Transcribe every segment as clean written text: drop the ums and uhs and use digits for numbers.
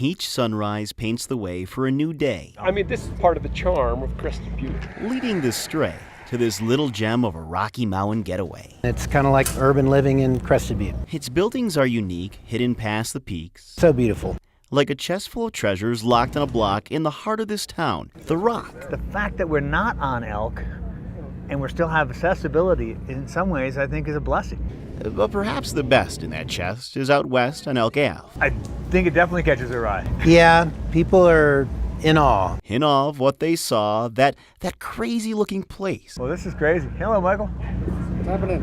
Each sunrise paints the way for a new day. I mean, this is part of the charm of Crested Butte. Leading the stray to this little gem of a Rocky Mountain getaway. It's kind of like urban living in Crested Butte. Its buildings are unique, hidden past the peaks. So beautiful. Like a chest full of treasures locked in a block in the heart of this town, The Rock. The fact that we're not on Elk and we still have accessibility in some ways, I think, is a blessing. But perhaps the best in that chest is out west on Elk Ave. I think it definitely catches their eye. Yeah, people are in awe. In awe of what they saw, that crazy looking place. Well, this is crazy. Hello, Michael. What's happening?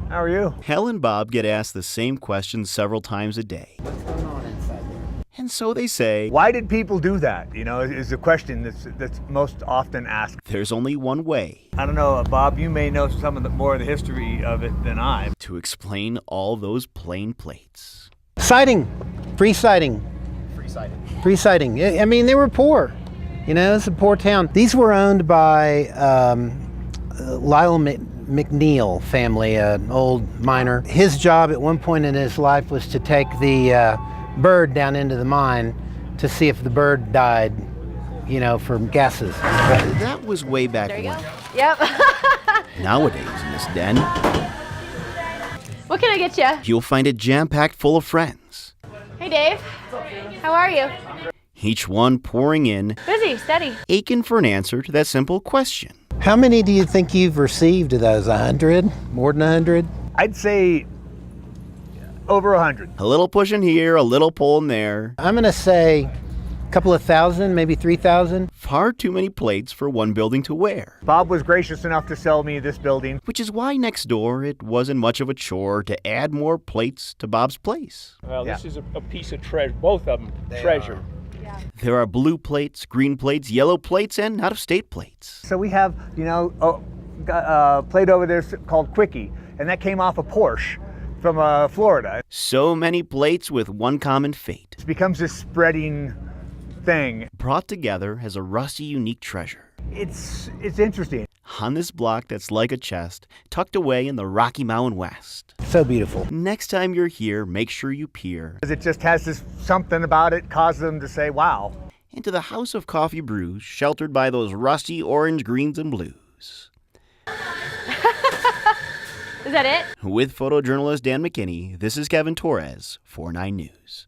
How are you? Hal and Bob get asked the same question several times a day. What's going on inside there? And so they say, Why did people do that? You know, is the question that's most often asked. there's only one way I don't know, Bob, you may know some of the more of the history of it than I. to explain all those plain plates. Sighting. Free sighting. Free sighting. I mean, they were poor. You know, it's a poor town. These were owned by Lyle McNeil family, an old miner. His job at one point in his life was to take the bird down into the mine to see if the bird died, you know, from gases. That was way back There you when. go. Yep. Nowadays, in this den, What can I get you? you'll find it jam-packed full of friends. Hey, Dave. How are you? Each one pouring in, Busy, steady. aching for an answer to that simple question. How many do you think you've received of those? 100? More than 100? I'd say over 100. A little pushing here, a little pulling there. I'm going to say a couple of thousand, maybe 3,000. Far too many plates for one building to wear. Bob was gracious enough to sell me this building. Which is why next door it wasn't much of a chore to add more plates to Bob's place. Well, this is a piece of treasure, both of them treasure. There are blue plates, green plates, yellow plates, and out-of-state plates. So we have, you know, a plate over there called Quickie, and that came off a Porsche from Florida. So many plates with one common fate. It becomes this spreading thing. Brought together as a rusty, unique treasure. It's interesting. On this block that's like a chest, tucked away in the Rocky Mountain West. So beautiful. Next time you're here, make sure you peer It just has this something about it causes them to say, wow. into the house of coffee brews, sheltered by those rusty orange, greens, and blues. Is that it? With photojournalist Dan McKinney, this is Kevin Torres, 49 News.